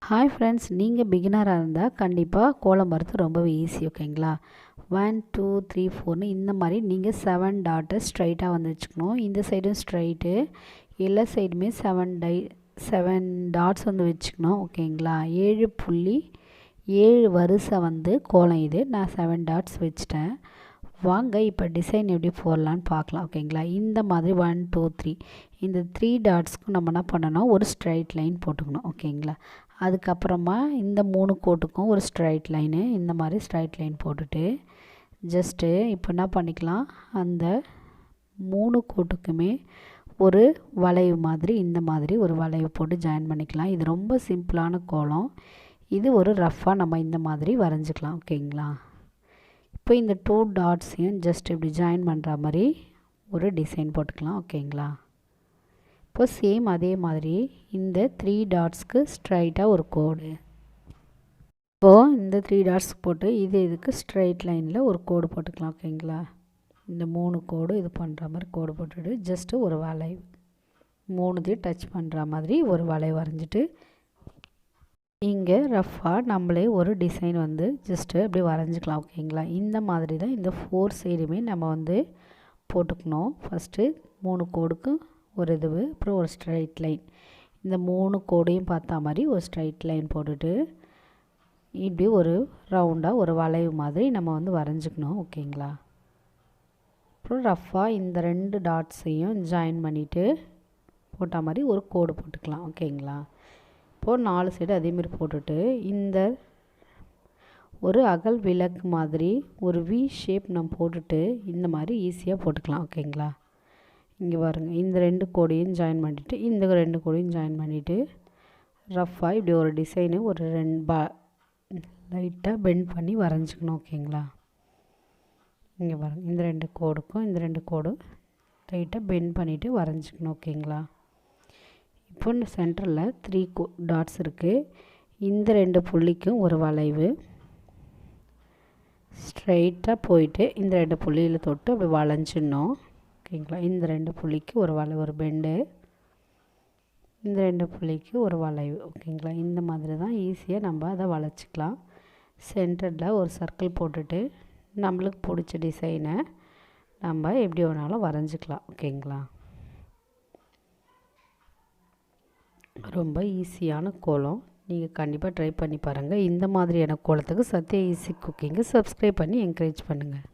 Hi friends, நீங்கள் பிகினராக இருந்தால் கண்டிப்பாக கோலம் வரைறது ரொம்பவே ஈஸி. ஓகேங்களா? 1 2 3 4ன்னு இந்த மாதிரி நீங்கள் 7 டாட்டை ஸ்ட்ரைட்டாக வந்து வச்சுக்கணும். இந்த சைடும் ஸ்ட்ரைட்டு, எல்லா சைடுமே 7 டாட்ஸ் வந்து வச்சுக்கணும். ஓகேங்களா? 7 வரிசை வந்து கோலம். இது நான் 7 டாட்ஸ் வச்சுட்டேன். வாங்க இப்போ டிசைன் எப்படி போடலான்னு பார்க்கலாம். ஓகேங்களா? இந்த மாதிரி 1 2 3 இந்த 3 டாட்ஸ்க்கு நம்ம என்ன பண்ணணும், ஒரு ஸ்ட்ரைட் லைன் போட்டுக்கணும். ஓகேங்களா? அதுக்கப்புறமா இந்த 3 கோட்டுக்கும் ஒரு ஸ்ட்ரைட் லைனு, இந்த மாதிரி ஸ்ட்ரைட் லைன் போட்டுட்டு ஜஸ்ட்டு இப்போ என்ன பண்ணிக்கலாம், அந்த 3 கோட்டுக்குமே ஒரு வளைவு மாதிரி, இந்த மாதிரி ஒரு வளைவு போட்டு ஜாயின் பண்ணிக்கலாம். இது ரொம்ப சிம்பிளான கோலம். இது ஒரு ரஃப்பாக நம்ம இந்த மாதிரி வரைஞ்சிக்கலாம். ஓகேங்களா? இப்போ இந்த 2 டாட்ஸையும் ஜஸ்ட் இப்படி ஜாயின் பண்ணுற மாதிரி ஒரு டிசைன் போட்டுக்கலாம். ஓகேங்களா? இப்போ சேம் அதே மாதிரி இந்த 3 டாட்ஸ்க்கு ஸ்ட்ரைட்டாக ஒரு கோடு. இப்போது இந்த 3 டாட்ஸ் போட்டு இதுக்கு ஸ்ட்ரைட் லைனில் ஒரு கோடு போட்டுக்கலாம். ஓகேங்களா? இந்த 3 கோடு இது பண்ணுற மாதிரி கோடு போட்டுட்டு ஜஸ்ட்டு ஒரு வளைவு 3த்தையும் டச் பண்ணுற மாதிரி ஒரு வளைவு வரைஞ்சிட்டு இங்கே ரஃப்பாக நம்மளே ஒரு டிசைன் வந்து ஜஸ்ட்டு அப்படி வரைஞ்சிக்கலாம். ஓகேங்களா? இந்த மாதிரி தான் இந்த 4 சைடுமே நம்ம வந்து போட்டுக்கணும். ஃபஸ்ட்டு 3 கோடுக்கு ஒரு இதுவு, அப்புறம் ஒரு ஸ்ட்ரைட் லைன், இந்த 3 கோடையும் பார்த்தா மாதிரி ஒரு ஸ்ட்ரைட் லைன் போட்டுட்டு இப்படி ஒரு ரவுண்டாக ஒரு வளைவு மாதிரி நம்ம வந்து வரைஞ்சிக்கணும். ஓகேங்களா? அப்புறம் ரஃப்பாக இந்த 2 டாட்ஸையும் ஜாயின் பண்ணிவிட்டு போட்ட மாதிரி ஒரு கோடு போட்டுக்கலாம். ஓகேங்களா? இப்போது 4 சைடு அதேமாரி போட்டுட்டு இந்த ஒரு அகல் விளக்கு மாதிரி ஒரு வி ஷேப் நம்ம போட்டுட்டு இந்த மாதிரி ஈஸியாக போட்டுக்கலாம். ஓகேங்களா? இங்கே பாருங்கள், இந்த 2 கோடையும் ஜாயின் பண்ணிவிட்டு இந்த 2 கோடையும் ஜாயின் பண்ணிவிட்டு ரஃப்பாக இப்படி ஒரு டிசைனு ஒரு 2 லைட்டாக பெண்ட் பண்ணி வரைஞ்சிக்கணும். ஓகேங்களா? இங்கே பாருங்கள், இந்த 2 கோடுக்கும் இந்த 2 கோடும் லைட்டாக பெண்ட் பண்ணிவிட்டு வரைஞ்சிக்கணும். ஓகேங்களா? இப்போ இந்த சென்டரில் 3 டாட்ஸ் இருக்குது. இந்த 2 புள்ளிக்கும் ஒரு வளைவு ஸ்ட்ரைட்டாக போயிட்டு இந்த 2 புள்ளியில் தொட்டு அப்படி வளைஞ்சிடணும். ஓகேங்களா? இந்த 2 புள்ளிக்கு ஒரு வளைவு, ஒரு பெண்டு, இந்த 2 புள்ளிக்கு ஒரு வளைவு. ஓகேங்களா? இந்த மாதிரி தான் ஈஸியாக நம்ம அதை வளைச்சிக்கலாம். சென்டரில் ஒரு சர்க்கிள் போட்டுட்டு நம்மளுக்கு பிடிச்ச டிசைனை நம்ம எப்படி வேணாலும் வரைஞ்சிக்கலாம். ஓகேங்களா? ரொம்ப ஈஸியான கோலம். நீங்கள் கண்டிப்பாக ட்ரை பண்ணி பாருங்கள். இந்த மாதிரியான கோலத்துக்கு சத்யா ஈஸி குக்கிங்கை சப்ஸ்கிரைப் பண்ணி என்கரேஜ் பண்ணுங்கள்.